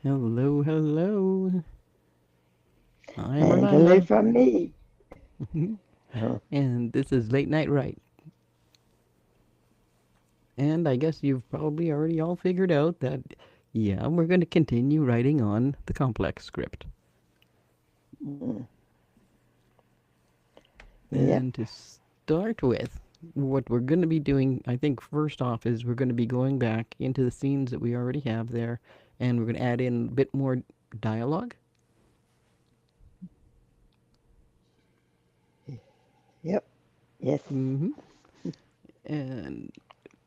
Hello, hello. I'm And hello Orlando, from me. Oh, and this is Late Night Write. And I guess you've probably already all figured out that, yeah, we're going to continue writing on the complex script. mm, yep. And to start with, what we're going to be doing, I think, first off, is we're going to be going back into the scenes that we already have there, and we're going to add in a bit more dialogue. Yep. Yes. hmm And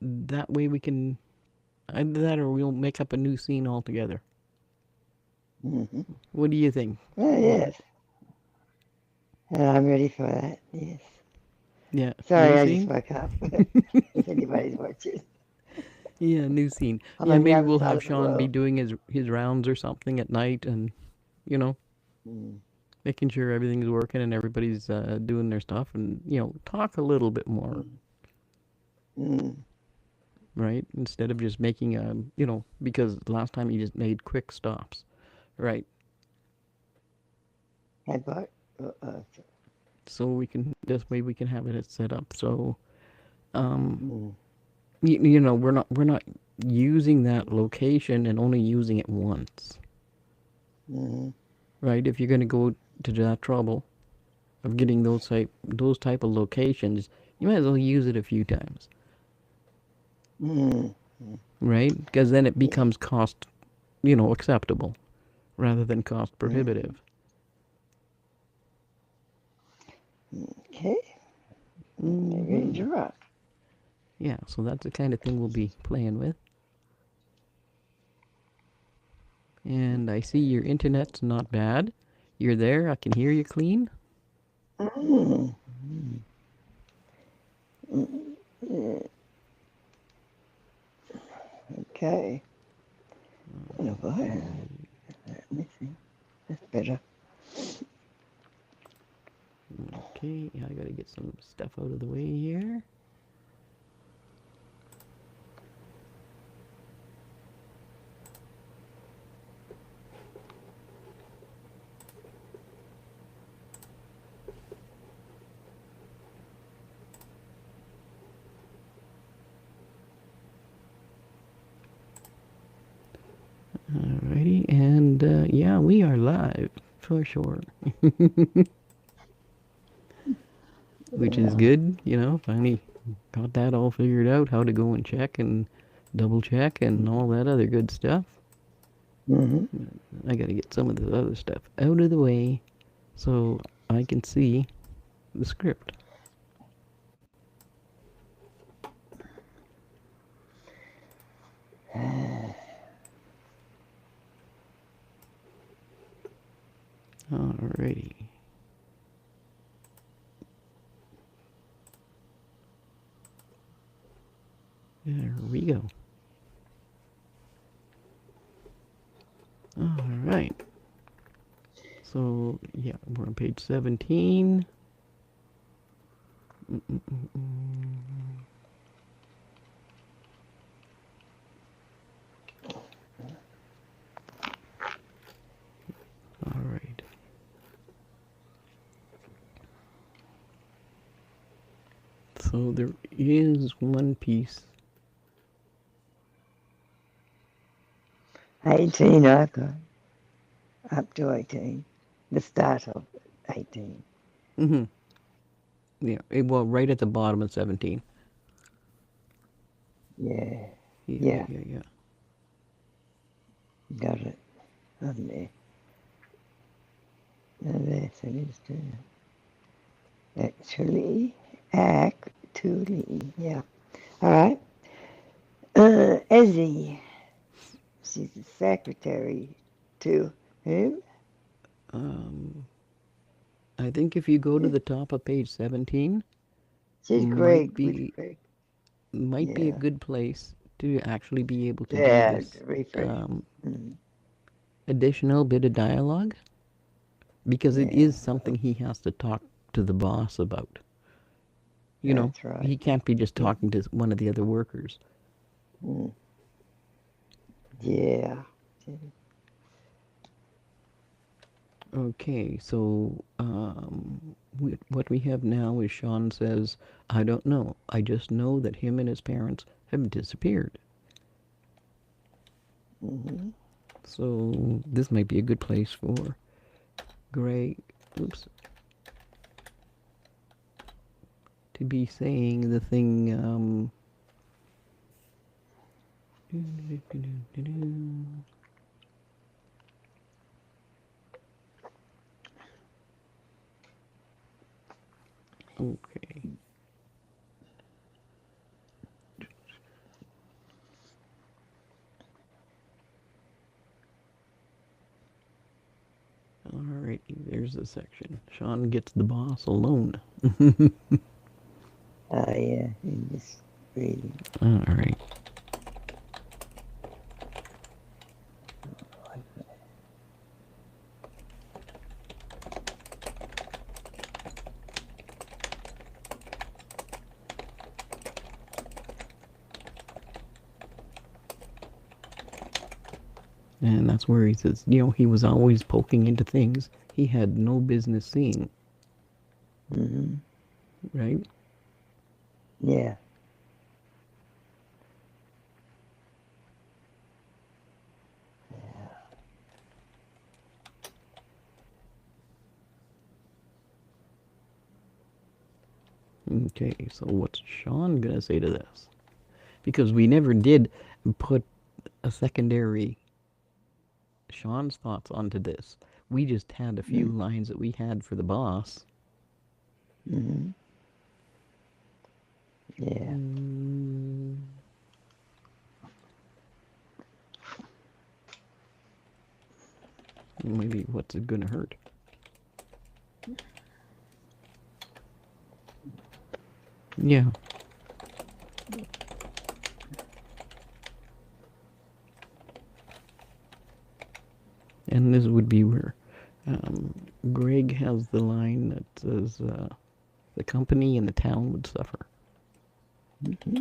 that way we can, either that or we'll make up a new scene altogether. Hmm. What do you think? Oh, yes. I'm ready for that. Yes. Yeah, Sorry, new I just scene? woke up. If anybody's watching, Yeah, new scene. I'm Yeah, on the maybe other we'll side have of the Sean be world. doing his rounds or something at night, and you know, Mm, making sure everything's working and everybody's doing their stuff, and talk a little bit more, mm, mm. right? Instead of just making because last time you just made quick stops, right? Headbutt. So we can this way we can have it set up. So um, Mm, we're not using that location and only using it once, mm, right? If you're going to go to that trouble of getting those type of locations, you might as well use it a few times, mm, mm. right? Because then it Yeah. becomes cost, acceptable rather than cost Mm. prohibitive. Okay. Ready hmm to rock. Yeah, so that's the kind of thing we'll be playing with. And I see your internet's not bad. You're there. I can hear you clean. Mm, mm, yeah. Okay. Oh boy. Let me see. That's better. Okay, I gotta get some stuff out of the way here. Alrighty, and yeah, we are live for sure, which is Yeah. good. Finally got that all figured out. How to go and check and double check and all that other good stuff. Mm-hmm. I gotta get some of this other stuff out of the way so I can see the script. Alrighty, there we go. Alright, so yeah, we're on page 17. Alright, so there is one piece. 18 I've got. Up to 18. The start of 18. Mm-hmm. Yeah, well, right at the bottom of 17. Yeah. Yeah, yeah, Yeah. yeah, yeah. Got it. On there. Now that's it is too. Actually. Yeah. All right. Ezzy. She's the secretary to whom? Um, I think if you go to the top of page 17, She's might Greg with be Greg. might be a Yeah. good place to actually be able to do Yeah. this Refresh. Mm, additional bit of dialogue because it yeah. is something he has to talk to the boss about. That's right. He can't be just Yeah. talking to one of the other workers. Mm, yeah. Okay, so what we have now is Sean says, I don't know. I just know that him and his parents have disappeared. Mm-hmm. So this might be a good place for Greg, oops, to be saying the thing, okay. Alright, there's the section. Sean gets the boss alone. Yeah, in this reading. Alright. And that's where he says, he was always poking into things he had no business seeing, Mm-hmm. right? Yeah. Okay, so what's Sean gonna say to this? Because we never did put a secondary Sean's thoughts onto this. We just had a few lines that we had for the boss. Mm-hmm. Yeah. Mm, maybe what's it gonna hurt? Yeah, and this would be where um, Greg has the line that says, "The company and the town would suffer." Mm-hmm.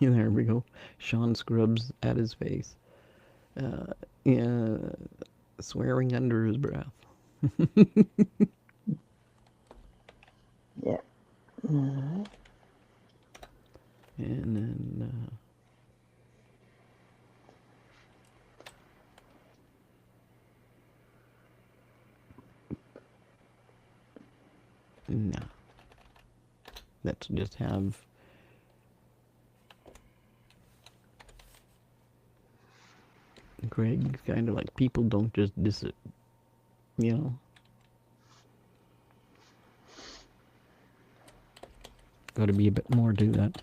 There we go. Sean scrubs at his face, yeah, swearing under his breath. Yeah. Mm-hmm. And then, no, let's just have Greg kind of like people don't just you know, got to be a bit more to that.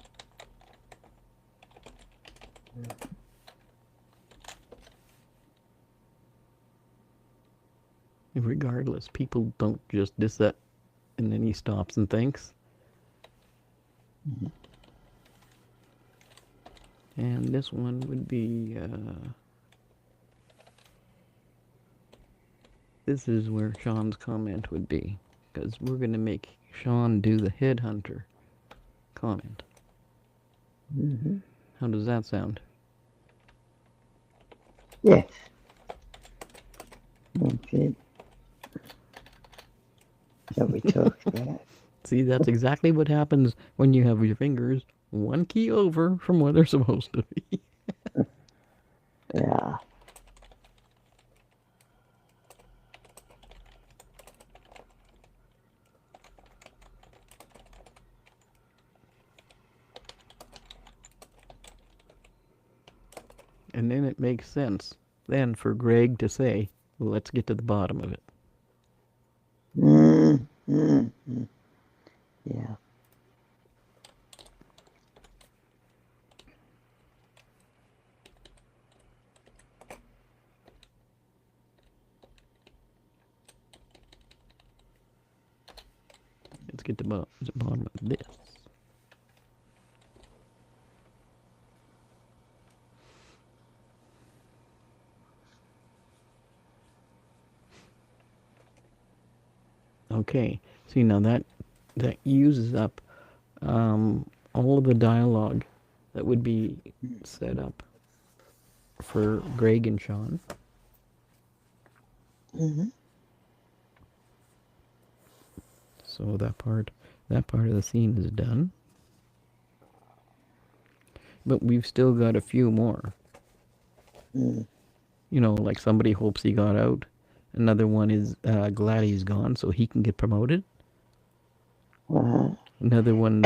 Regardless, people don't just that. And then he stops and thinks. Mm-hmm. And this one would be, this is where Sean's comment would be. Because we're going to make Sean do the headhunter comment. Mm-hmm. How does that sound? Yes. Okay. That we talked about. See, that's exactly what happens when you have your fingers one key over from where they're supposed to be. Yeah. it makes sense then for Greg to say, well, let's get to the bottom of it. Mm, mm, mm. Yeah. Let's get to the bottom of this. Okay, see now that uses up all of the dialogue that would be set up for Greg and Sean. Mm-hmm. So that part of the scene is done. But we've still got a few more. Mm. You know, like somebody hopes he got out. Another one is glad he's gone so he can get promoted. Uh-huh. Another one,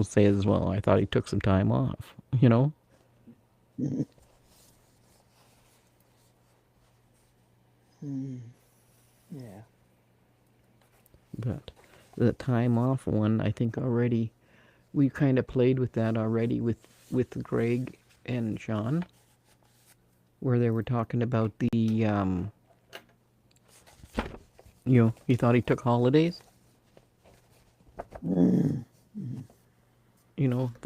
says, well, I thought he took some time off, you know? Mm. Mm. Yeah. But the time off one, I think already, we kind of played with that already with Greg and Sean, where they were talking about the, he thought he took holidays, Mm.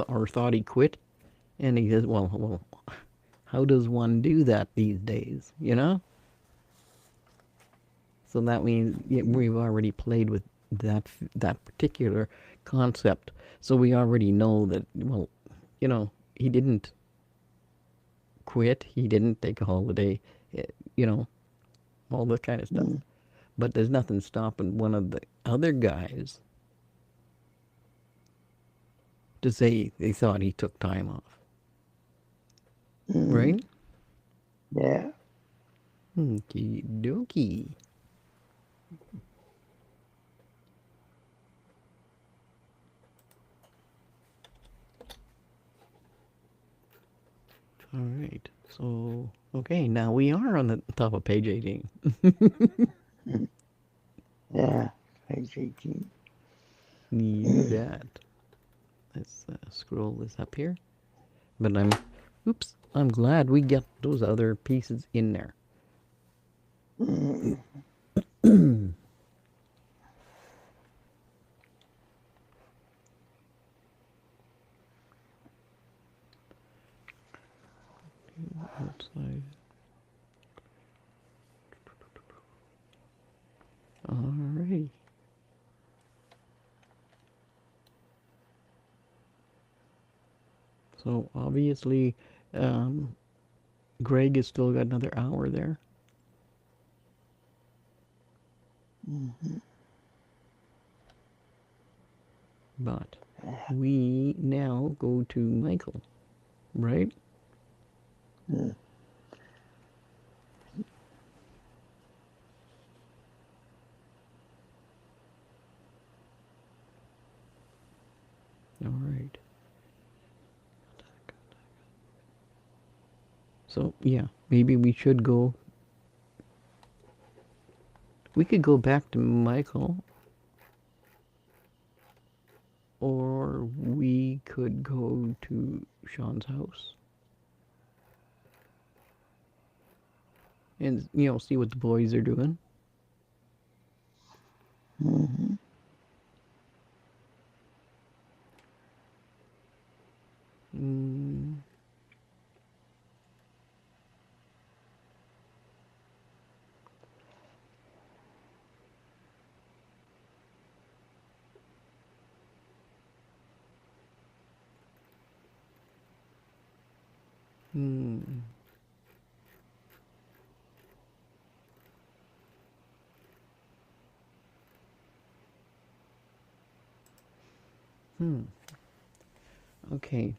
or thought he quit. And he says, well, how does one do that these days, So that means we've already played with that particular concept. So we already know that, well, he didn't quit. He didn't take a holiday, eh, you know, all that kind of stuff. Mm. But there's nothing stopping one of the other guys to say they thought he took time off. Mm. Right? Yeah. Okie dokie. All right. So, okay, now we are on the top of page 18. Mm. Yeah. Page 18. You bet. Let's scroll this up here. But I'm glad we get those other pieces in there. Mm. Outside. Alrighty. So obviously, um, Greg has still got another hour there. Mm-hmm. But we now go to Michael, right? Mm. All right. So yeah, maybe we should go. We could go back to Michael, or we could go to Sean's house and see what the boys are doing. Mm-hmm. Mm, hmm. Hmm. Okay.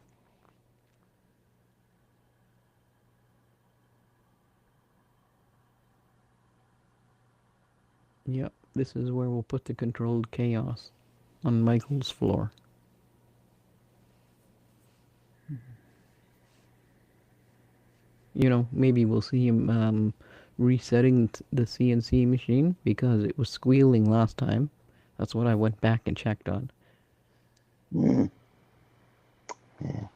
Yep. This is where we'll put the controlled chaos on Michael's floor. maybe we'll see him resetting the CNC machine because it was squealing last time. That's what I went back and checked on. Mm. Yeah.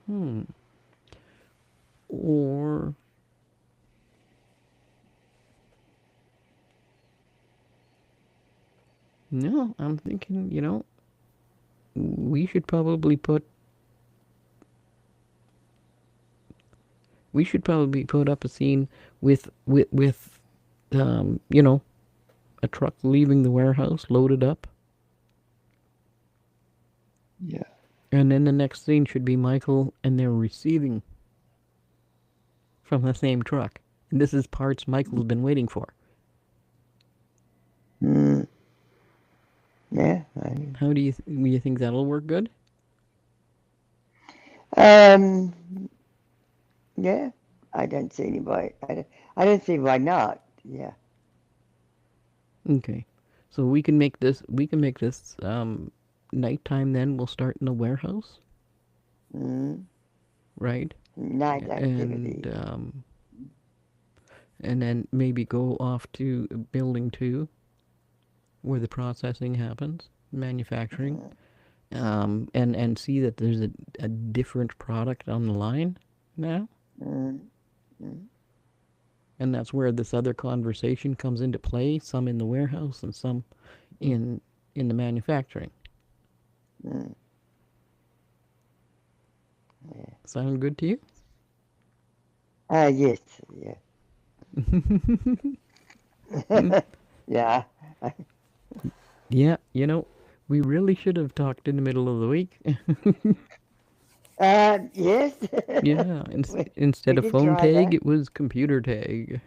Hmm. Or no, I'm thinking, we should probably put up a scene with um, you know, a truck leaving the warehouse loaded up. Yeah. And then the next scene should be Michael and they're receiving from the same truck. And this is parts Michael's been waiting for. Mm. Yeah. Maybe. How do you think that'll work good? Um. Yeah. I don't see any why. I don't see why not. Yeah. Okay. So we can make this nighttime then we'll start in the warehouse, Mm. right? Night And activity. then maybe go off to building 2 where the processing happens, manufacturing. Mm. And see that there's a different product on the line now. Mm. Mm. And that's where this other conversation comes into play, some in the warehouse and some in in the manufacturing. Mm. Yeah. Sound good to you? Yes. Yeah. Yeah. Yeah, we really should have talked in the middle of the week. Yes. Yeah, we, instead we of did phone try tag, that. it was computer tag.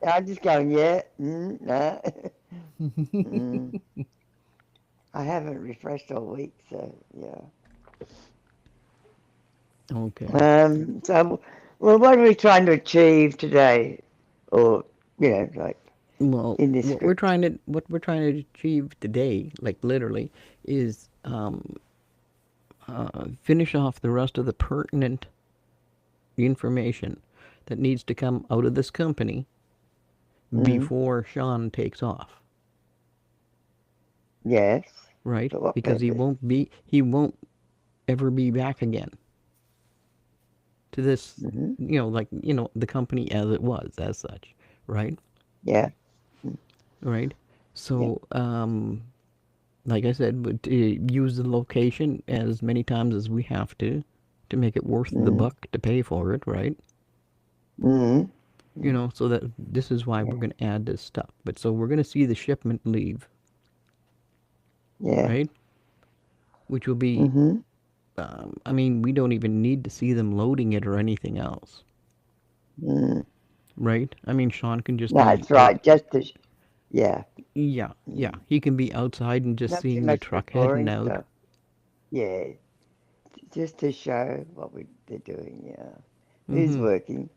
I'm just going, yeah. No. Mm. I haven't refreshed all week, so yeah. Okay. So, well, what are we trying to achieve today? Or, like Well, in this script? what we're trying to achieve today, like literally, is finish off the rest of the pertinent information that needs to come out of this company Mm. before Sean takes off, Yes. right? For what Because purpose? he won't ever be back again to this, Hmm. the company as it was, as such, right? Yeah. Mm. Right. Yeah. So, like I said, but use the location as many times as we have to make it worth the Mm. buck to pay for it, right? Mm. Mm. So that this is why we're Yeah. going to add this stuff. But so we're going to see the shipment leave, Yeah. right? Which will be, Hmm. I mean, we don't even need to see them loading it or anything else, Mm. right? I mean, Sean can just No, be it's out. right. Just to, yeah. Yeah, yeah. Mm. He can be outside and just Not too seeing the much truck heading recording out. stuff. Yeah. Just to show what they're doing. Yeah. Who's Mm-hmm. working?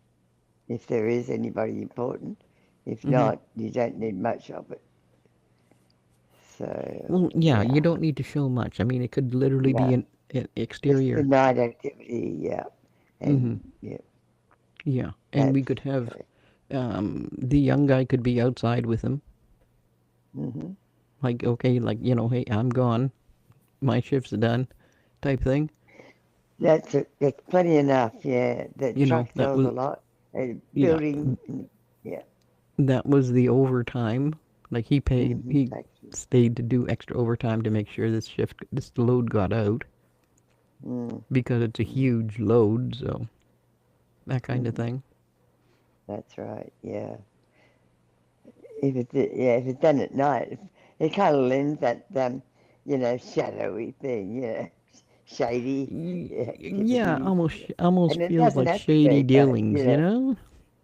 If there is anybody important. If Mm-hmm. not, you don't need much of it. So, Well, yeah, you yeah. don't need to show much. I mean, it could literally be No. an Just the exterior. night activity. Yeah. Mm-hmm. And, yeah, Yeah, and we that's could have correct. the young guy could be outside with him. Hmm. Like, okay, like, hey, I'm gone. My shift's done, type thing. That's plenty enough. Yeah. The truck That sells was, a lot. And yeah, building. Yeah. that was the overtime. Like, Hmm. he Thank you. stayed to do extra overtime to make sure this load got out Mm. because it's a Mm. huge load, so that kind of Hmm. thing. That's right. Yeah. If it's done at night, it kind of lends that shadowy thing, shady Yeah, activity, almost and it feels doesn't like have to shady be, dealings,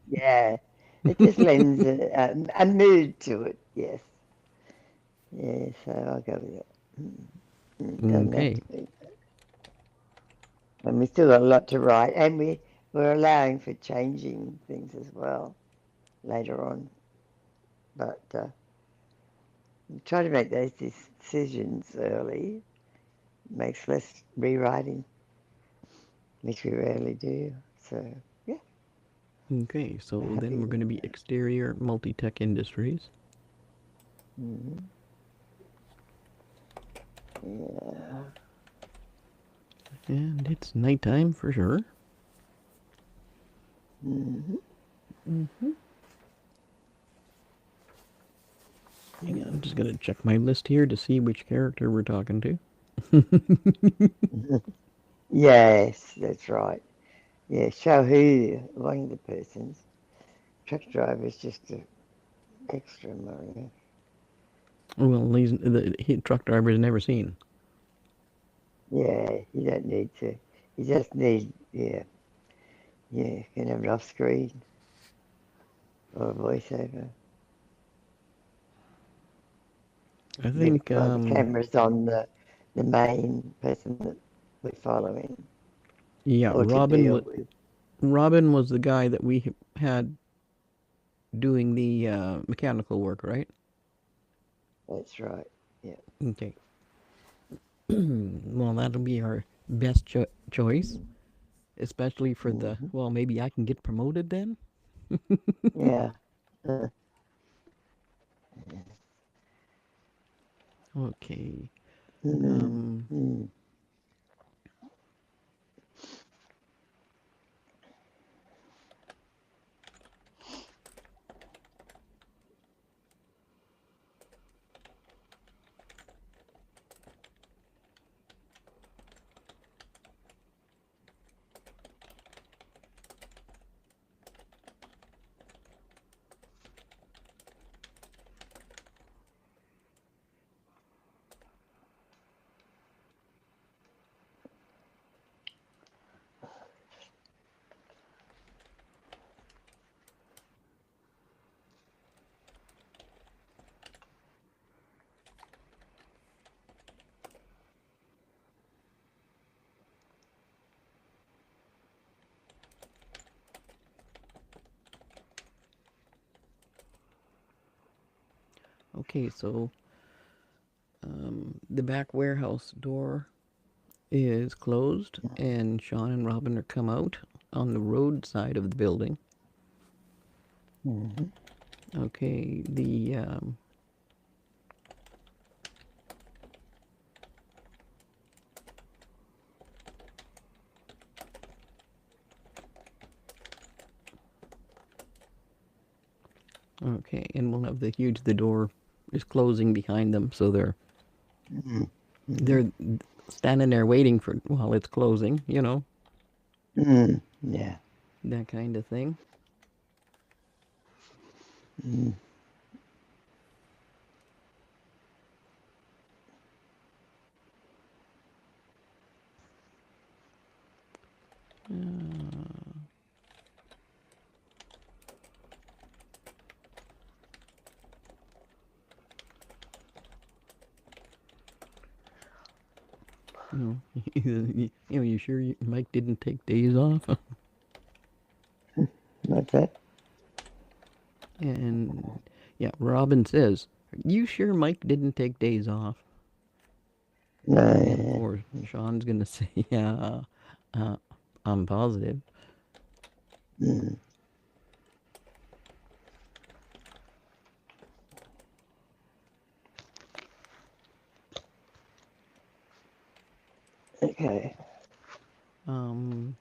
yeah, it just lends a mood to it. Yes, yeah. So I'll go with it. Mm. It doesn't have Okay. to be, and we still got a lot to write, and we're allowing for changing things as well later on, but. Try to make those decisions early. Makes less rewriting, which we rarely do. So, yeah, Okay, so then happy we're going with to be that. exterior multi-tech industries. Hmm. Yeah. And it's nighttime for sure. Hmm. Mm-hmm. Hang on, I'm just going to check my list here to see which character we're talking to. Yes, that's right. Yeah, show who one of the persons. Truck driver is just an extra, Mario. Well, truck driver is never seen. Yeah, you don't need to. You just need, yeah, yeah, you can have it off screen or a voiceover. I But think, like the camera's on the main person that we're following yeah, or to deal with. Robin was the guy that we had doing the mechanical work, right? That's right. Yeah. Okay. Well, that'll be our best choice, especially for the. Mm-hmm. Well, maybe I can get promoted then. Yeah. Okay. Mm, Um. mm. Okay. So, the back warehouse door is closed, and Sean and Robin are come out on the road side of the building. Mm-hmm. Okay. The Okay, and we'll have the door is closing behind them, so Mm-hmm. Mm-hmm. they're standing there waiting for while it's closing, Mm. Yeah. that kind of thing. Mm. You sure Mike didn't take days off? What's that? And yeah, Robin says, "Are you sure Mike didn't take days off?" And of No. course, Sean's gonna say, "Yeah, uh, I'm positive." Mm. Okay. Um,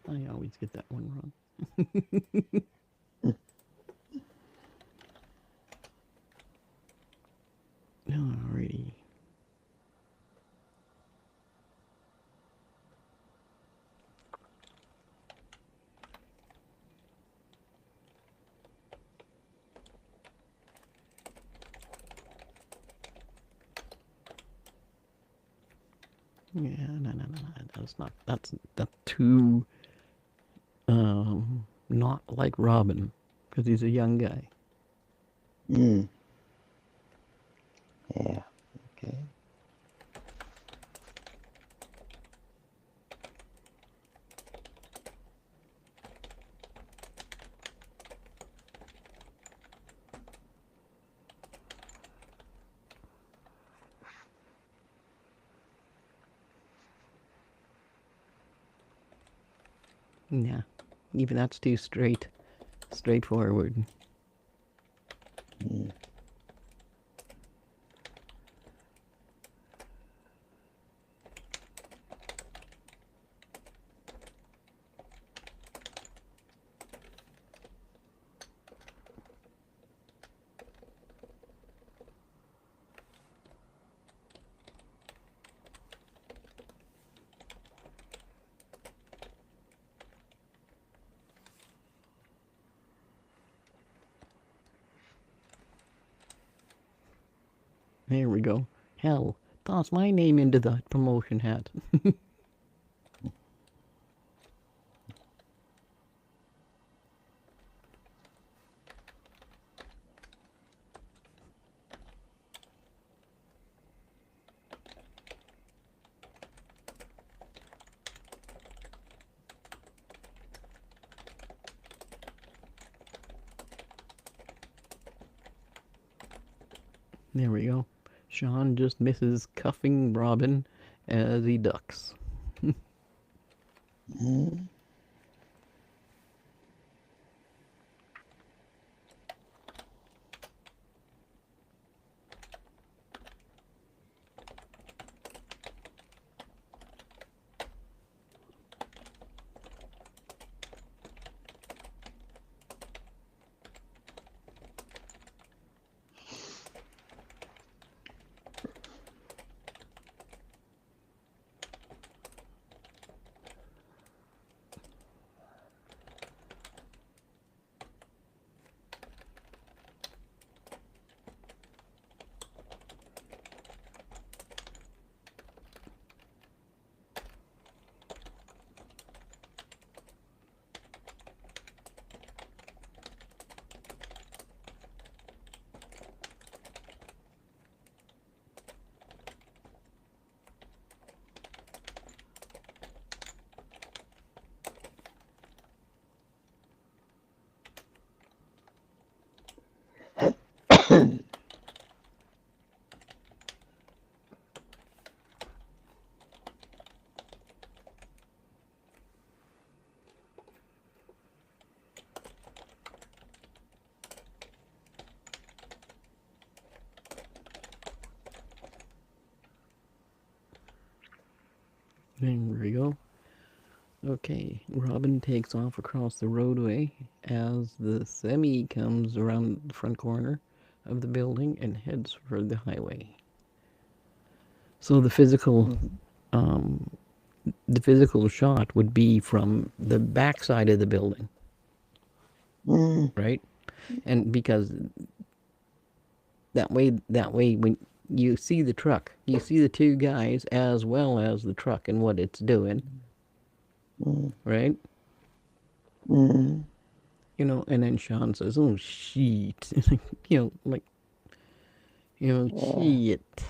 I always get that one wrong. Alrighty. Yeah, no. That's not. That's too not like Robin, because he's a young guy. Mm. Yeah. Okay. Yeah, even that's too straightforward. Mm. There we go. Hell, toss my name into the promotion hat. There we go. Sean just misses cuffing Robin as he ducks. Mm. There we go. Okay, Robin takes off across the roadway as the semi comes around the front corner of the building and heads for the highway. So Mhm. the physical shot would be from the back side of the building, Mm. right? And because that way when you see the truck, you see the two guys as well as the truck and what it's doing, Mm. right? Mm. And then Sean says, "Oh shit," like Yeah. shit,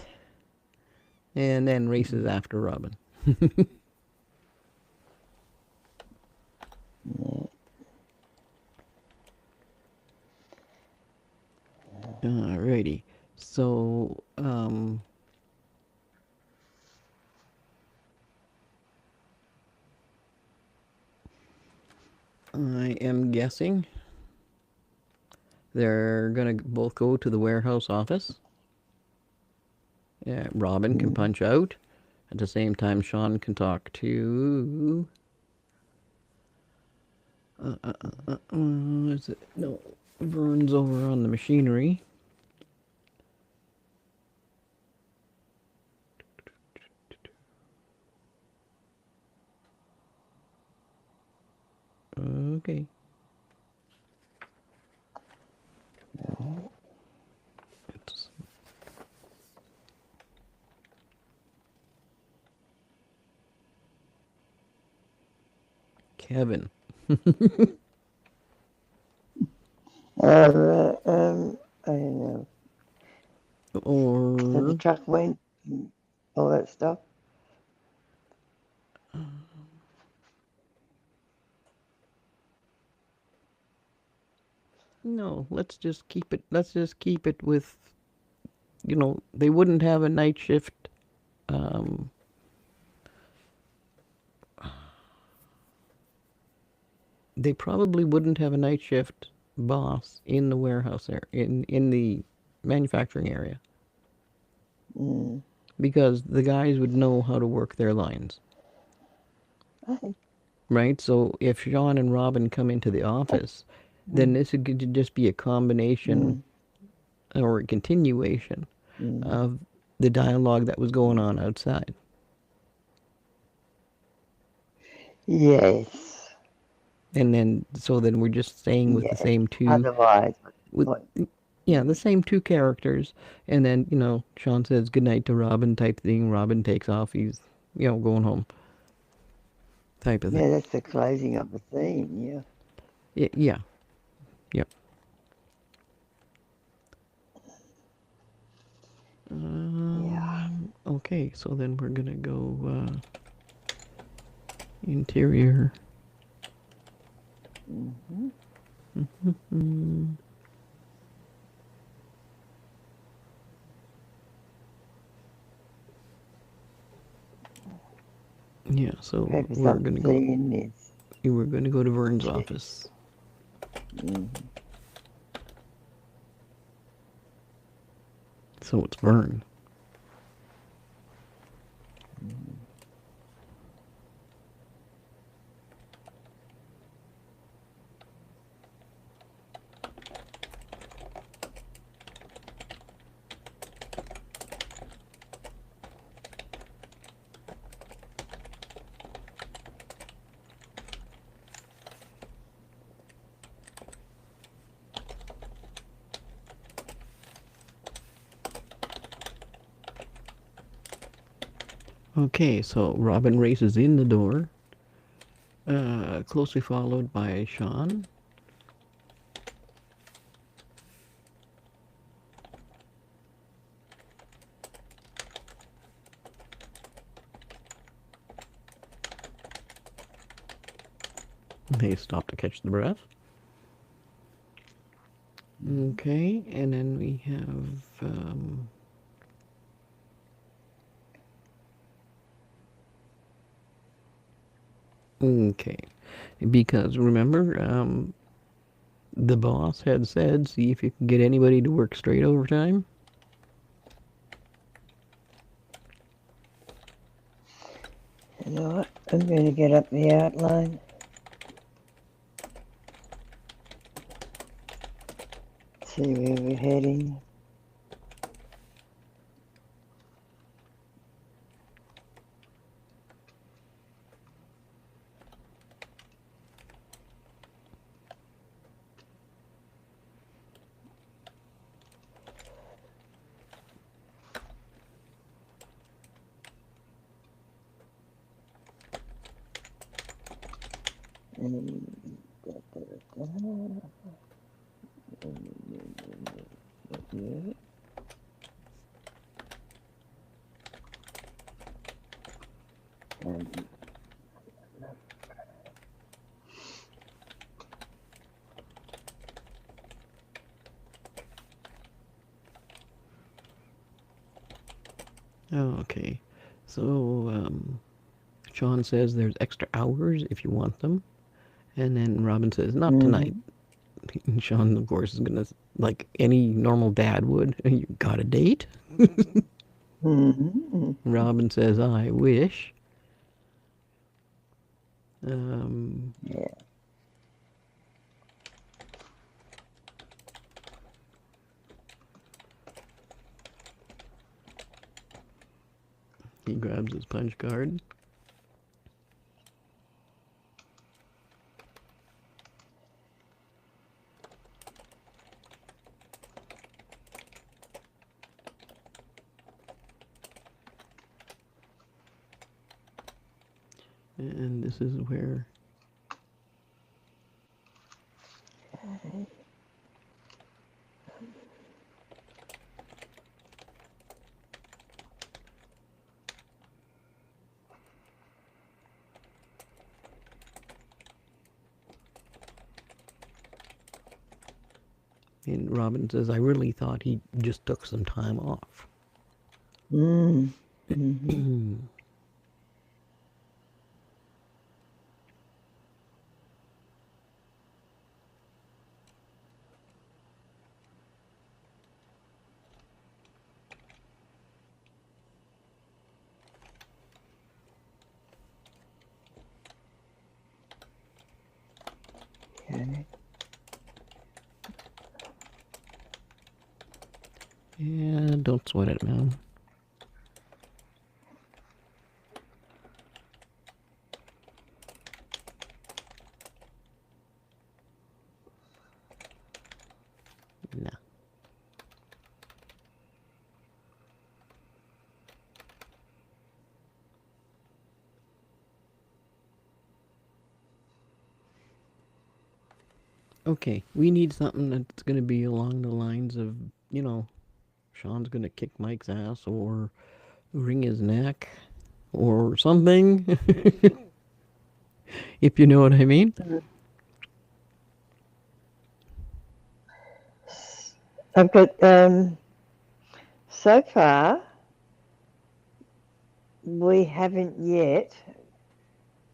and then races Mm. after Robin. Yeah. Alrighty, so I am guessing they're gonna both go to the warehouse office. Yeah, Robin can Mm. punch out. At the same time, Sean can talk to Is it? No. Vern's over on the machinery. Okay. It's Kevin. I don't know. So the Or truck went, and all that stuff. no, let's just keep it with, they wouldn't have a night shift. Um, they probably wouldn't have a night shift boss in the warehouse area, in the manufacturing area, Mm. because the guys would know how to work their lines, I, right? So if Sean and Robin come into the I, office, then mm, this could just be a combination mm, or a continuation mm. of the dialogue that was going on outside. Yes, And then, so then we're just staying with the yes. same two, Otherwise, what's the with, point? yeah, the Mm. same two characters. And then, Sean says goodnight to Robin type thing. Robin takes off. He's, going home type of thing. Yeah, that's the closing of the theme. Yeah. Yeah, yeah. Yeah. Okay, so then we're gonna go interior. Hmm. Mm, yeah, so Maybe something to see in this. we're gonna go to Vern's office. Mm-hmm. So it's Vern. Okay, so Robin races in the door, closely followed by Sean. They stop to catch the breath. Okay, and then we have okay, because remember, the boss had said, see if you can get anybody to work straight overtime. You know what? I'm going to get up the outline. See where we're heading. Okay, so Sean says there's extra hours if you want them, and then Robin says not tonight. Mm-hmm. And Sean, of course, is gonna, like any normal dad would. You got a date? Mm-hmm. Robin says, I wish. Um, Yeah. He grabs his punch card. And this is where and Robin says, I really thought he just took some time off. Mm. Mm-hmm. Okay. Yeah, don't sweat it, man. Nah. Okay, we need something that's going to be along the lines of, you know, Sean's going to kick Mike's ass or wring his neck or something, if you know what I mean. Mm. I've got so far we haven't yet.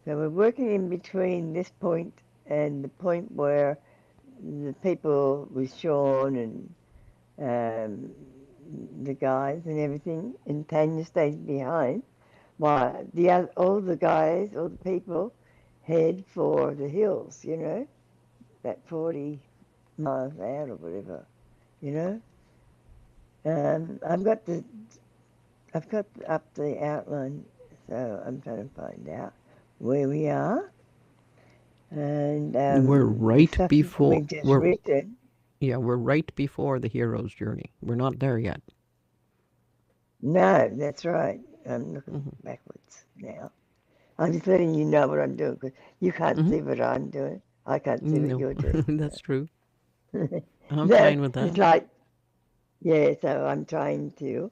So we're working in between this point and the point where the people with Sean and the guys and everything, and Tanya stays behind. While all the guys, all the people head for the hills, that 40 miles out or whatever, you know. I've got up the outline, so I'm trying to find out where we are, and We're the right stuff that before we've just we're written. yeah, we're right before the hero's journey. We're not there yet. No, that's right. I'm looking Hmm. backwards now. I'm just letting you know what I'm doing because you can't Hmm. see what I'm doing. I can't see what No, you're doing. that's true. I'm So fine with that. it's like, yeah, so I'm trying to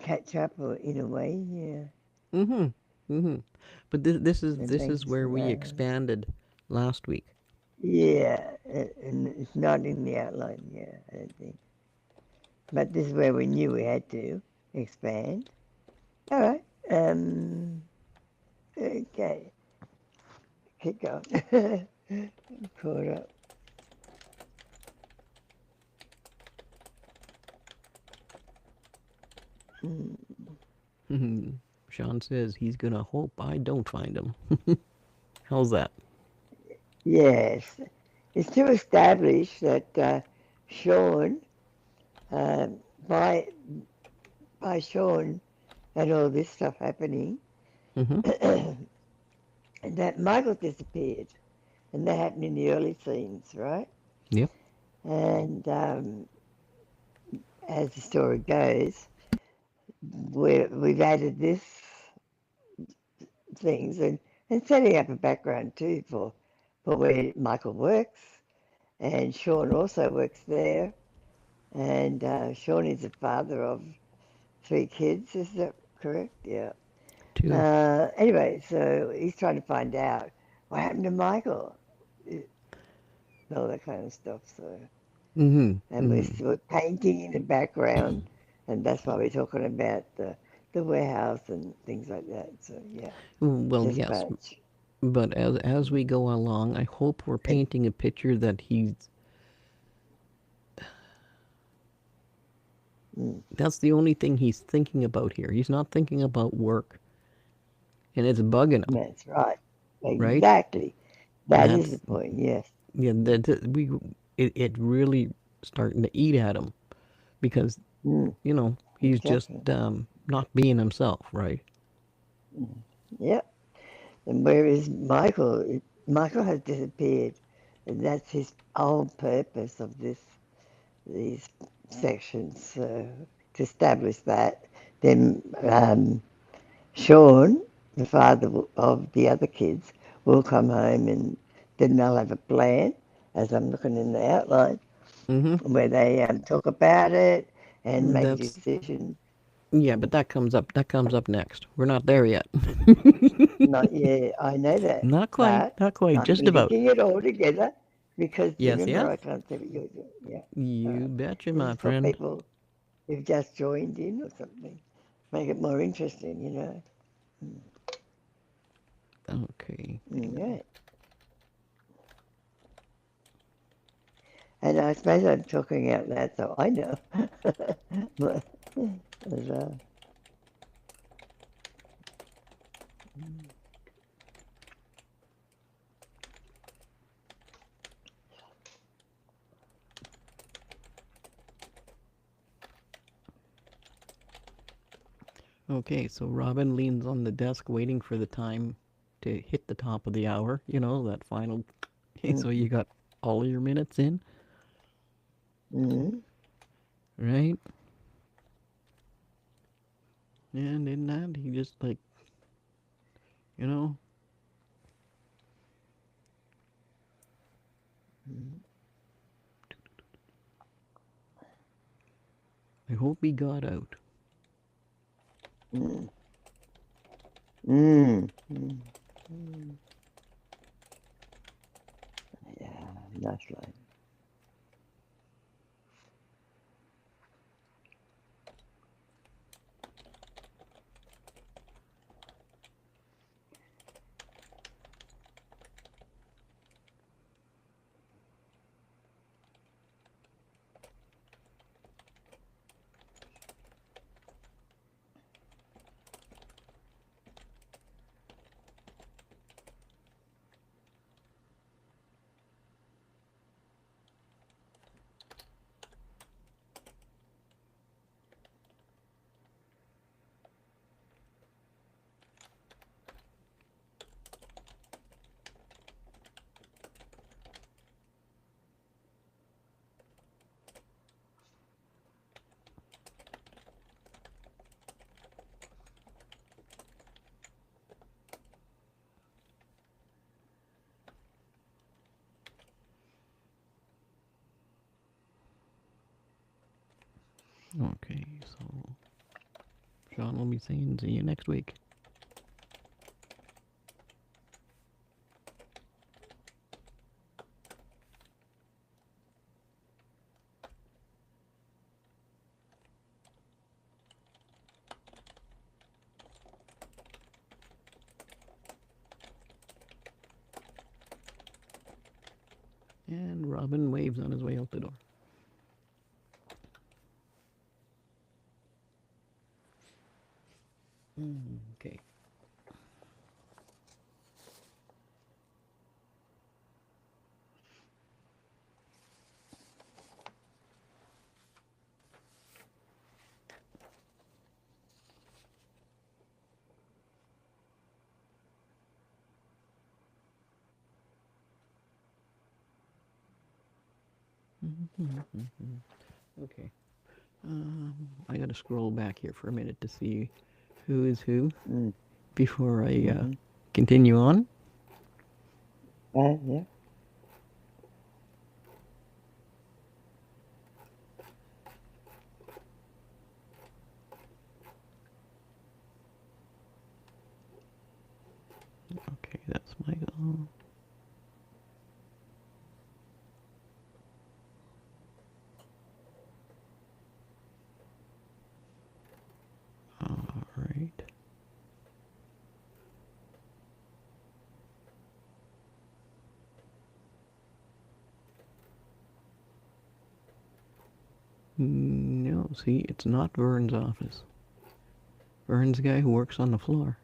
catch up in a way, yeah. Hmm. Hmm. But And this is thanks where for we that. expanded last week. Yeah, and it's not in the outline, yeah, I don't think. But this is where we knew we had to expand. All right. Okay, keep going. Caught up. Mm. Mhm. Sean says he's gonna hope I don't find him. How's that? Yes, it's to establish that Sean, um, by Sean and all this stuff happening, Hmm. that Michael disappeared, and that happened in the early scenes, right? Yep. And as the story goes, we've added this things and setting up a background too for where Michael works, and Sean also works there, and Sean is the father of 3 kids. Is that correct? Yeah. Two. Anyway, so he's trying to find out what happened to Michael, all that kind of stuff. So, Hmm. and we're Hmm. still painting in the background, and that's why we're talking about the warehouse and things like that. So yeah, Well, yes, dispatch. but as we go along, I hope we're And, painting a picture that he's. mm, That's the only thing he's thinking about here. He's not thinking about work, and it's bugging him, that's right. right? Exactly. That is the That's point. Yes. yeah. We it really starting to eat at him because Mm, you know. He's just exactly. not being himself, right? Mm. Yep. And whereas Michael has disappeared, and that's his whole purpose of these sections to establish that. Then Sean, the father of the other kids, will come home, and then they'll have a plan, as I'm looking in the outline, Mm-hmm. where they talk about it and make a That's decision. yeah, but that comes up. That comes up next. We're not there yet. Not yet, I know that, Not quite. but Not quite. I'm Just about. linking it all together because Yes. remember Yes. I can't see what you're doing. Yeah. You Alright. betcha, This my is for friend. people who've just joined in or something. Make it more interesting, Okay. Right. And I suppose I'm talking out loud, so I know. But, uh, Okay. So Robin leans on the desk, waiting for the time to hit the top of the hour. You know that final. So you mm, got all your minutes in, mm, right? And in that, he just like you know. mm, I hope he got out. mm, mm, mm, mm. Yeah, that's right. Okay. So Sean will be saying, "See you next week." And Robin waves on his way out the door. Okay. Okay. I gotta scroll back here for a minute to see who is who Mm, before I mm-hmm. continue on. Yeah. Okay, that's Michael. All right. No, see, it's not Vern's office. Vern's the guy who works on the floor.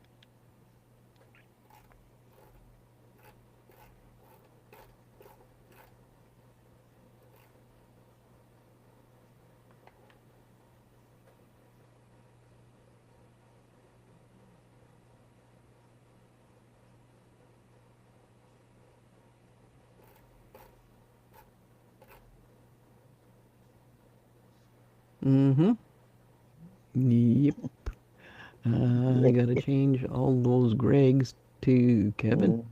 Mm-hmm. Yep. I Yep. gotta change all those Gregs to Kevin. Mm.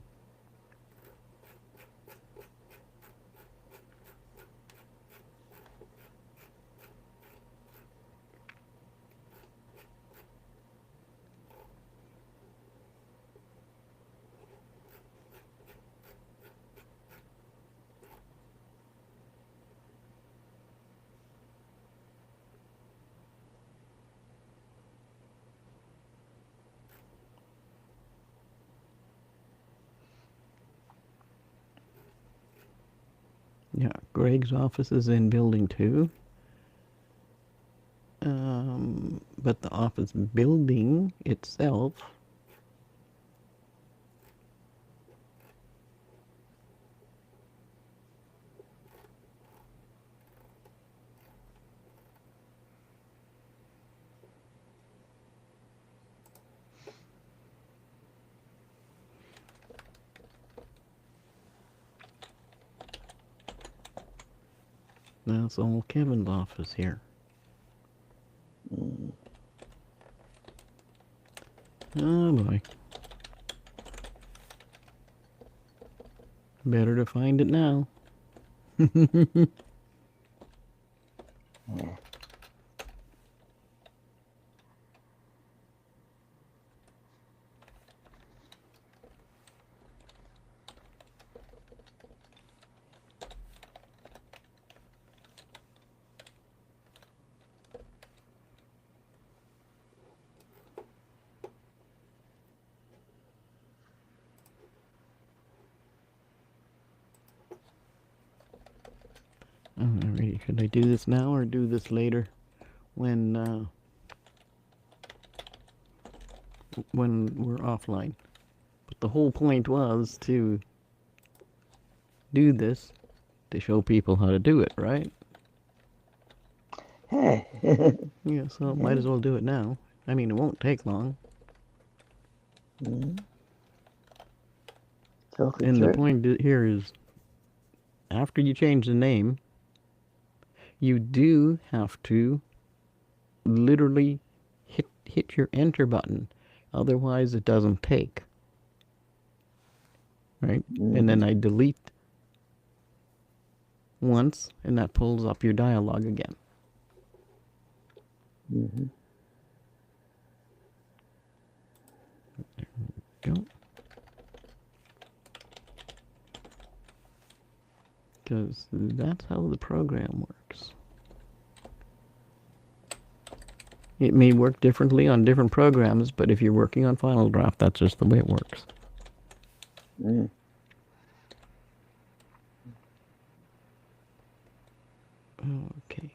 Yeah, Greg's office is in building 2. But the office building itself, that's all Kevin's office here. Mm. Oh boy. Better to find it now. Yeah. Alrighty, should I do this now or do this later when when we're offline? But the whole point was to do this to show people how to do it, right? Hey. Yeah, so might Yeah. as well do it now. I mean, it won't take long. Mm. Talking And the true. point here is, after you change the name, you do have to literally hit your enter button. Otherwise, it doesn't take. Right? And Mm-hmm. then I delete once, and that pulls up your dialogue again. Mm-hmm. Go. Because that's how the program works. It may work differently on different programs, but if you're working on Final Draft, that's just the way it works. Mm. Okay.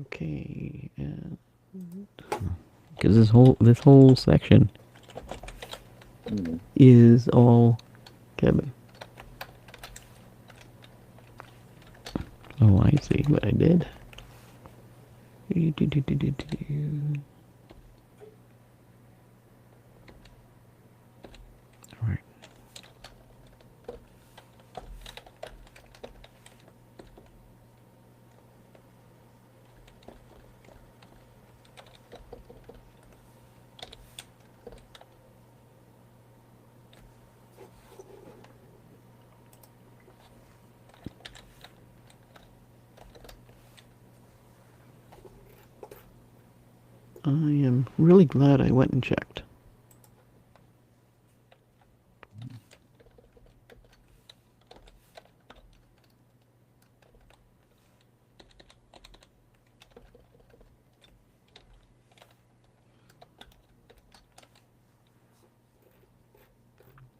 Okay. Because this whole section Mm. is all Kevin. Oh, I see what I did. All right. I am really glad I went and checked.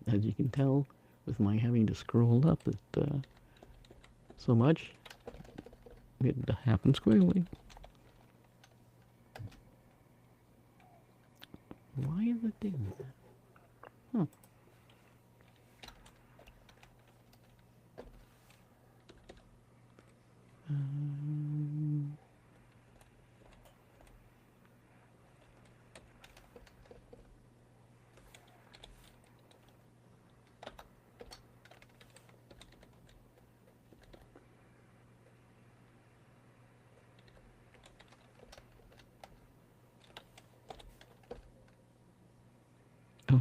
As you can tell, with my having to scroll up it so much, it happens quickly. Why is it doing that? Huh. Um,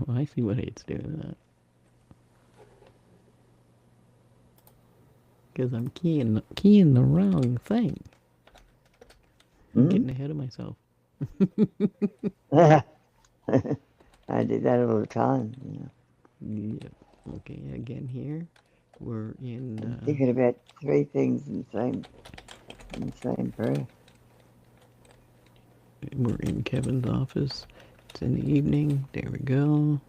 Oh, I see what it's doing that. Because I'm keying the wrong thing. I'm Hmm? getting ahead of myself. I do that all the time. You know. Yep. Okay, again here. We're in I'm thinking about three things in the same prayer. we're in Kevin's office. It's in the evening. There we go.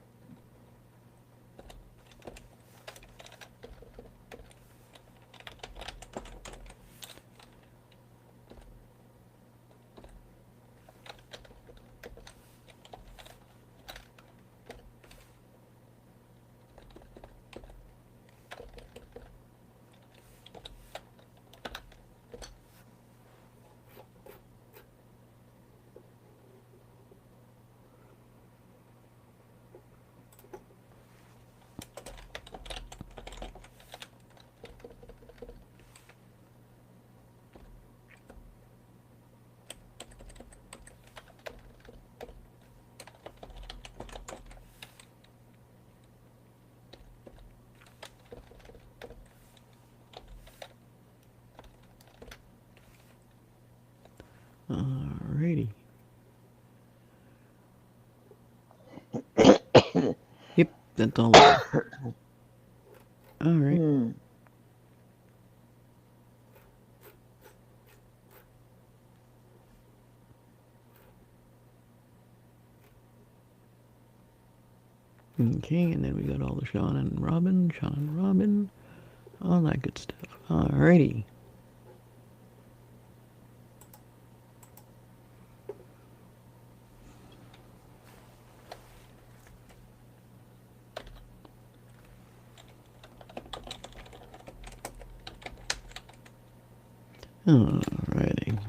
Alrighty. Yep, that's all of them. Alright. Hmm. Okay, and then we got all the Sean and Robin, all that good stuff. Alrighty. Alrighty.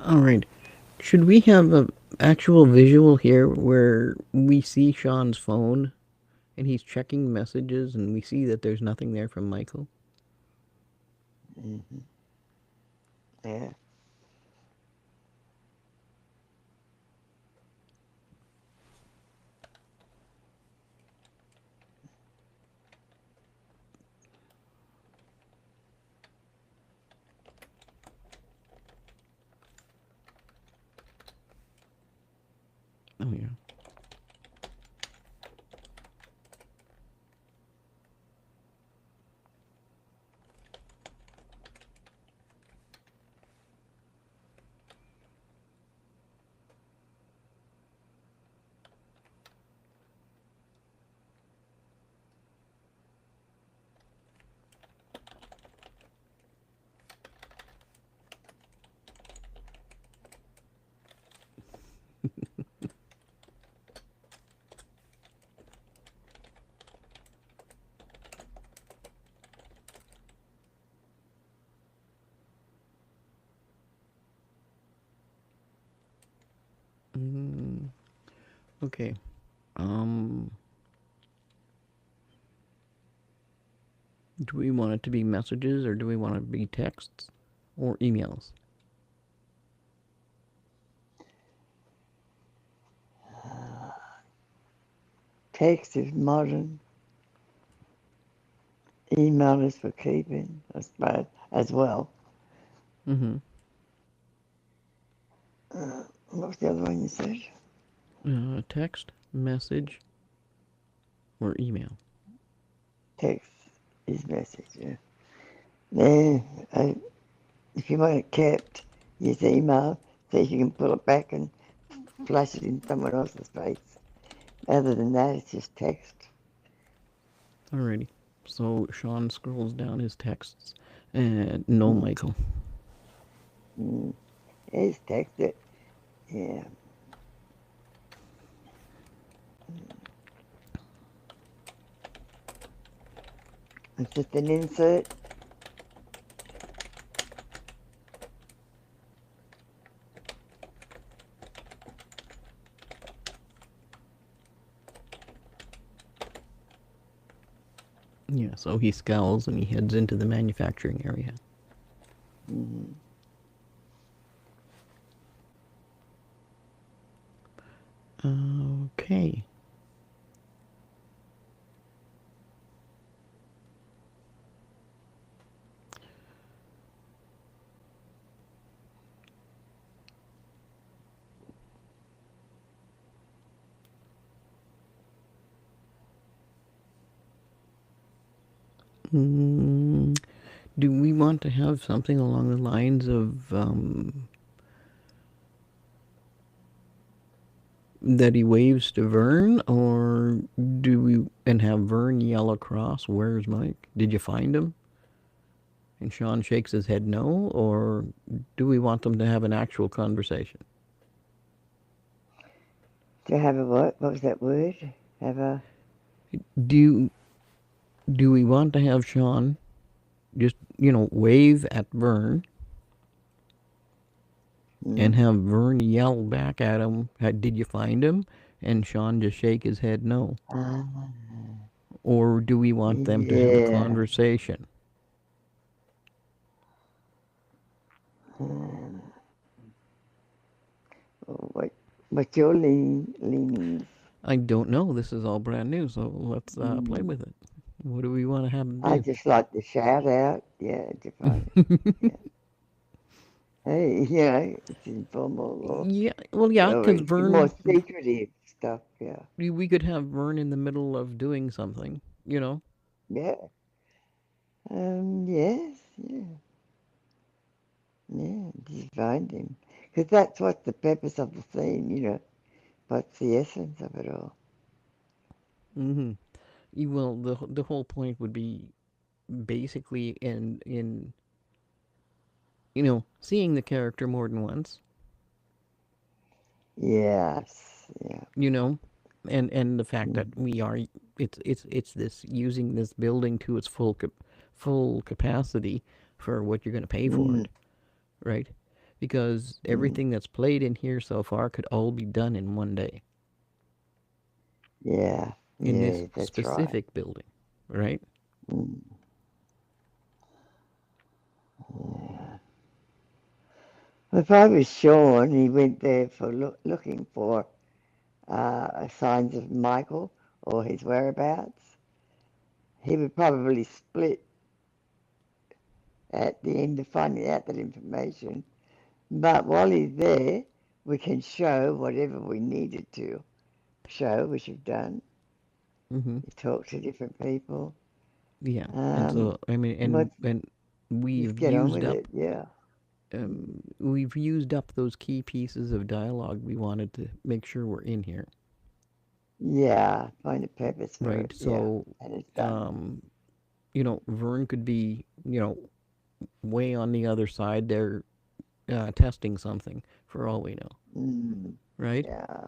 Alright. Should we have a actual visual here where we see Sean's phone and he's checking messages and we see that there's nothing there from Michael? Hmm. Yeah. Oh yeah. Mm, okay. Um, do we want it to be messages or do we want it to be texts or emails? Text is modern. Email is for keeping, I suppose, as well. Mm-hmm. What was the other one you said? Text, message, or email. Text is message, yeah. Yeah, if you want it kept, use email so you can pull it back and flash it in someone else's face. Other than that, it's just text. Alrighty. So Sean scrolls down his texts and no Mm, Michael. mm. It's text it. Yeah. It's just an insert. Yeah, so he scowls and he heads into the manufacturing area. Mm-hmm. Okay. Mm, do we want to have something along the lines of that he waves to Vern, or do we and have Vern yell across, "Where's Mike? Did you find him?" And Sean shakes his head no, or do we want them to have an actual conversation? To have a what? What was that word? Have a. Do you, do we want to have Sean just wave at Vern and Mm. have Vern yell back at him, "Did you find him?" And Sean just shake his head no, Ah, or do we want them to have a yeah. conversation? Mm. What? What's your leanings? I don't know. This is all brand new, so let's play Mm. with it. What do we want to have them I do? just like to shout out. Yeah, to find it. Yeah. Hey, it's informal Yeah, well, yeah, or because it's more Vern, secretive stuff. Yeah. we could have Vern in the middle of doing something, you know. Yeah. Yes. Yeah. Yeah. Just find him. Because that's what's the purpose of the scene. What's the essence of it all? Mm-hmm. Well, the whole point would be basically in seeing the character more than once, Yes. Yeah. you know, and the fact that Mm. we are it's this using this building to its full capacity for what you're going to pay for Mm. it, right? Because Mm. everything that's played in here so far could all be done in one day Yeah. in this Yeah. That's right. specific building, right? Mm. Yeah. If I was Sean, he went there for looking for signs of Michael or his whereabouts. He would probably split at the end of finding out that information. But while he's there, we can show whatever we needed to show, which we've done. Mm-hmm. You talk to different people. Yeah, and Um, so I mean, let's and just we've get on used with up it. Yeah. Mm. those key pieces of dialogue we wanted to make sure were in here, Yeah. Find a purpose for right? it. Yeah. So, And it's done. um, Vern could be, way on the other side there, testing something for all we know, Mm. right? Yeah.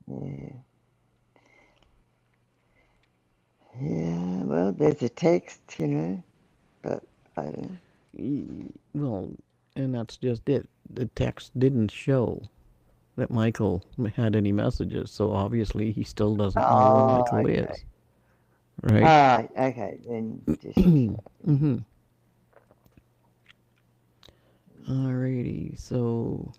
Yeah. Yeah. Well, there's a text, but I don't. Well, and that's just it. The text didn't show that Michael had any messages, so obviously he still doesn't know where Oh, Michael okay. is, right? Ah, okay. Then just yeah. Mm-hmm. Alrighty, so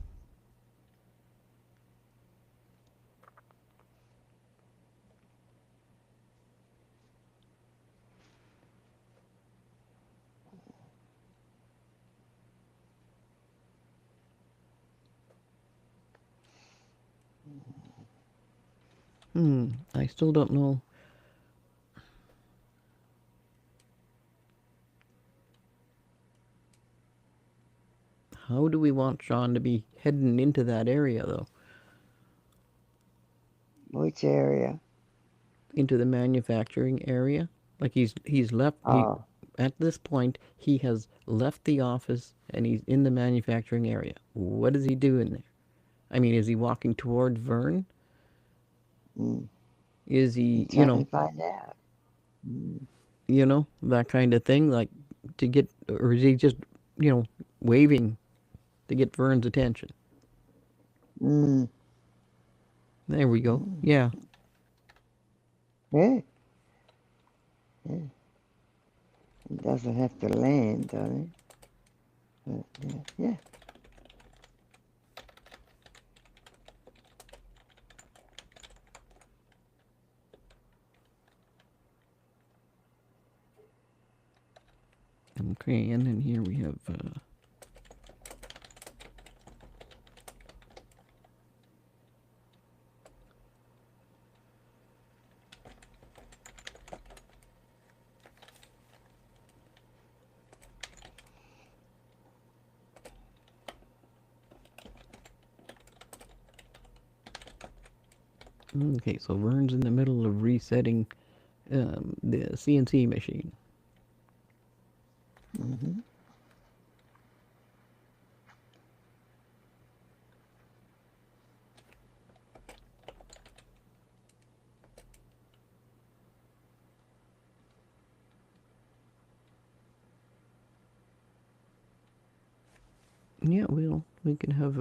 I still don't know. How do we want Sean to be heading into that area though? Which area? Into the manufacturing area? Like he's left he Oh, at this point he has left the office and he's in the manufacturing area. What is he doing there? I mean, is he walking toward Vern? mm. Is he, He's trying to find out. Mm. that kind of thing, like to get, or is he just, you know, waving to get Vern's attention? Mm. There we go. Mm. Yeah. Yeah, yeah. It doesn't have to land, though. But, yeah, yeah. Okay, and then here we have. Okay, so Vern's in the middle of resetting the CNC machine. Mm-hmm. Yeah, we can have.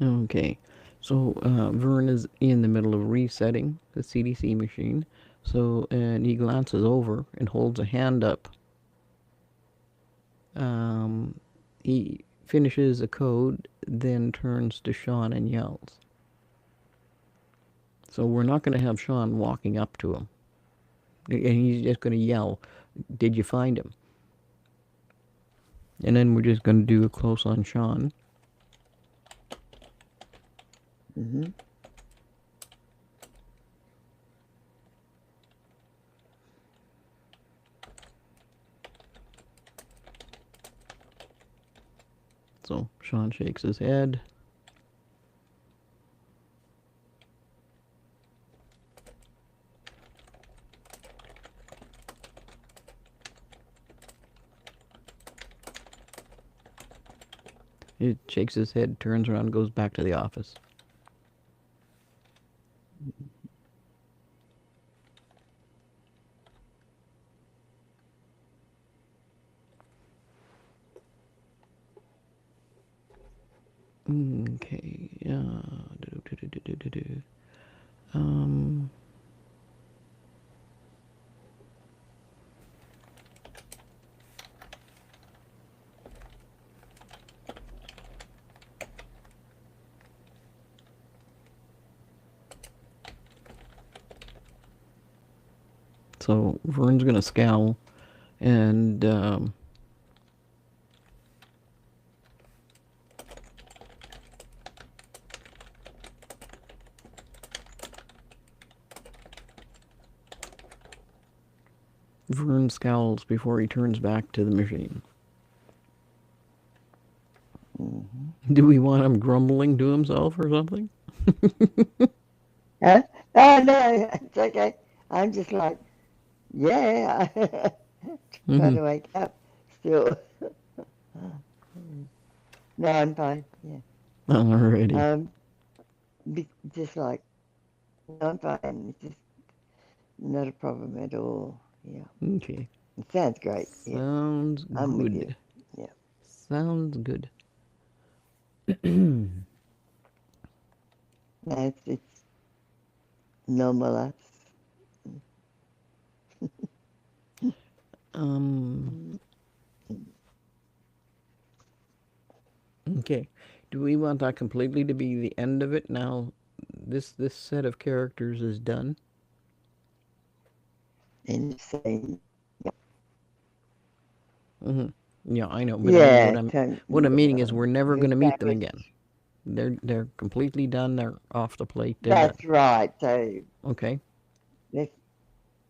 Okay, so Vern is in the middle of resetting the CDC machine. So, and he glances over and holds a hand up. Um, he finishes a code, then turns to Sean and yells. So we're not going to have Sean walking up to him, and he's just going to yell, "Did you find him?" And then we're just going to do a close on Sean. Mm-hmm. So Sean shakes his head. He shakes his head, turns around, goes back to the office. Okay. Um. So Vern's gonna scowl, and Vern scowls before he turns back to the machine. Mm-hmm. Do we want him grumbling to himself or something? Huh? Oh, no, it's okay. I'm just like, yeah. Trying Mm-hmm. to wake up still. No, I'm fine. Yeah. Alrighty. Just like, no, I'm fine. It's just, not a problem at all. Yeah, Okay. it sounds great. Yeah, Sounds I'm with you. good. Yeah, Sounds good. it's normal. um. Okay. Do we want that completely to be the end of it now? This set of characters is done. End of scene. Hmm. Yeah, I know, but I mean, Yeah, what I'm meaning is yeah. we're never going Who's to meet them again. sandwich? They're completely done. They're off the plate. They're done. That's right. So Okay. let's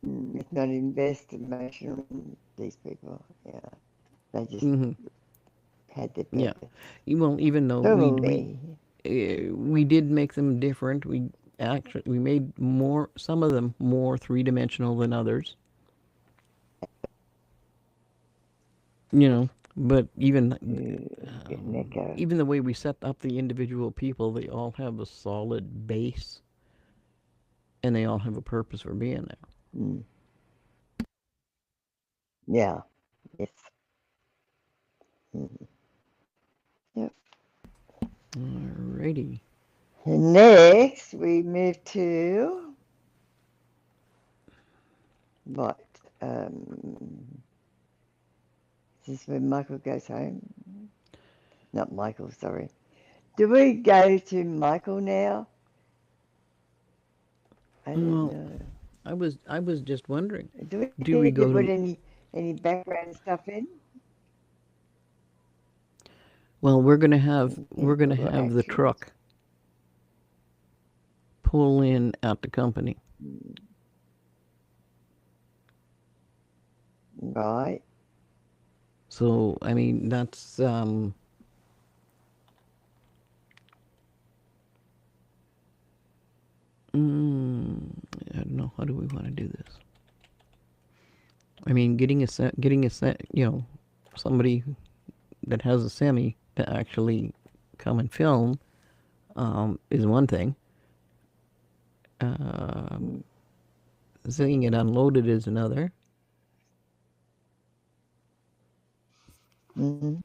let's not invest emotion in these people. Yeah, they just Hmm. had their Yeah. purpose. Well, even though Normally, we did make them different. We made more some of them more three dimensional than others. You know, but get an echo. even the way we set up the individual people, they all have a solid base, and they all have a purpose for being there. Mm, yeah, yes. Mm, yep. Alrighty. And next, we move to what? This is when Michael goes home. Not Michael, sorry. Do we go to Michael now? I don't Well, know. I was just wondering, Do we do we need to go put to? any background stuff in? Well, we're gonna Typical have the actions. truck pull in at the company. Mm, right. So I mean that's mm, I don't know, how do we want to do this? I mean, getting a set, somebody that has a semi to actually come and film is one thing. Um, Mm, Seeing it unloaded is another. mm,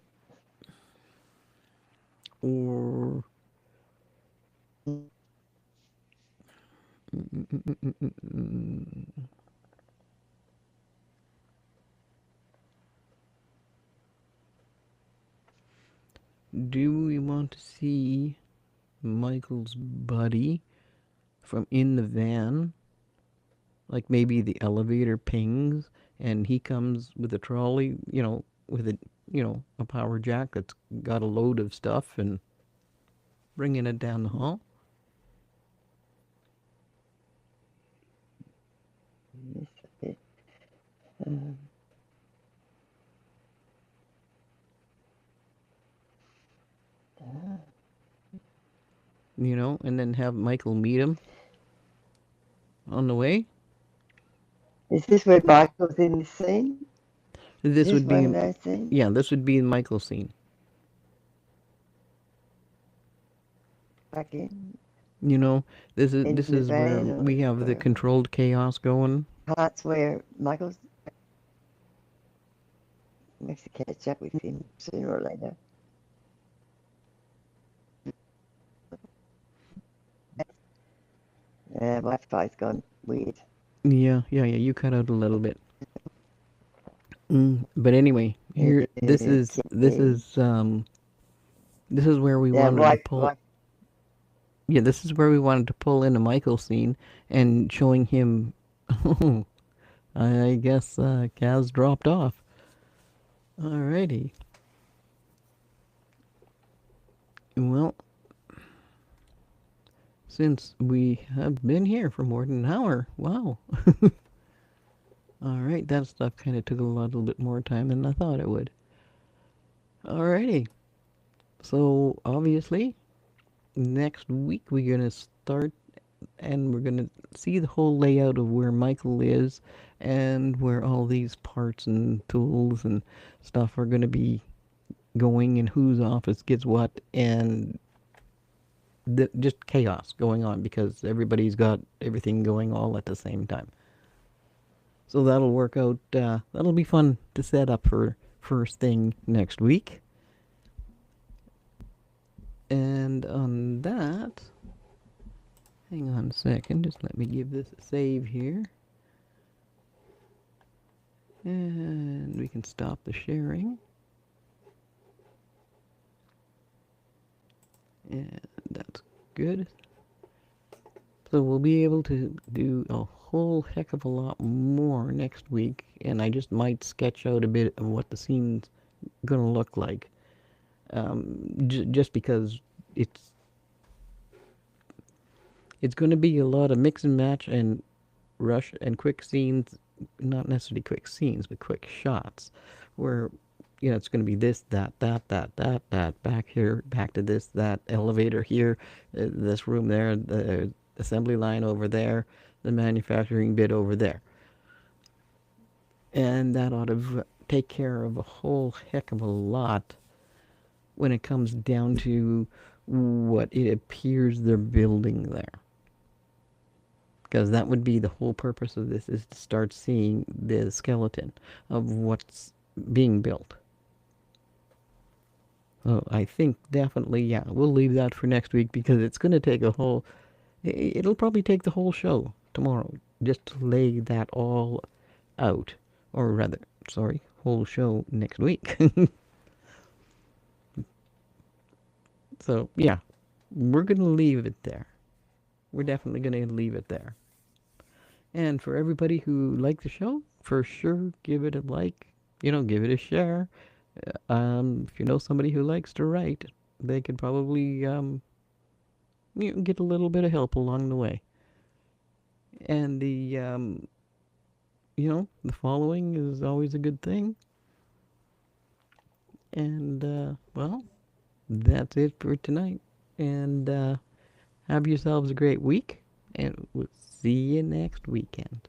Or mm. do we want to see Michael's buddy from in the van? Like maybe the elevator pings and he comes with a trolley, with a power jack that's got a load of stuff and bringing it down the hall. Yes, it, um, uh, And then have Michael meet him on the way. is this where Michael's in this scene? Is This this would one of be, those scenes? yeah, this would be Michael's scene. Back You know, in this the is where van or we have the wherever? controlled chaos going. Parts where Michael's makes to catch up with him sooner or later. Wi-Fi's gone weird. Yeah, yeah, yeah. You cut out a little bit. But anyway, here Okay. this is where we Yeah, wanted to wife, pull. wife. Yeah, this is where we wanted to pull in a Michael scene and showing him. I guess Kaz dropped off. Alrighty. Well, since we have been here for more than an hour, wow. Alright, that stuff kind of took a little bit more time than I thought it would. Alrighty. So, obviously, next week we're going to start and we're going to see the whole layout of where Michael is and where all these parts and tools and stuff are going to be going and whose office gets what and just chaos going on because everybody's got everything going all at the same time. So that'll work out. That'll be fun to set up for first thing next week. And on that, hang on a second. Just let me give this a save here. And we can stop the sharing. And that's good. So we'll be able to do a whole heck of a lot more next week. And I just might sketch out a bit of what the scene's going to look like. Just because it's it's going to be a lot of mix and match and rush and quick scenes, not necessarily quick scenes, but quick shots, where it's going to be this, that, back here, back to this, that elevator here, this room there, the assembly line over there, the manufacturing bit over there, and that ought to take care of a whole heck of a lot when it comes down to what it appears they're building there. Because that would be the whole purpose of this, is to start seeing the skeleton of what's being built. So I think definitely, yeah, we'll leave that for next week because it's going to take a whole. It'll probably take the whole show tomorrow just to lay that all out, or rather, sorry, whole show next week. So yeah, we're going to leave it there. We're definitely going to leave it there. And for everybody who liked the show, for sure, give it a like. Give it a share. If you know somebody who likes to write, they could probably get a little bit of help along the way. And the following is always a good thing. And well, that's it for tonight. And have yourselves a great week. And we'll see you next weekend.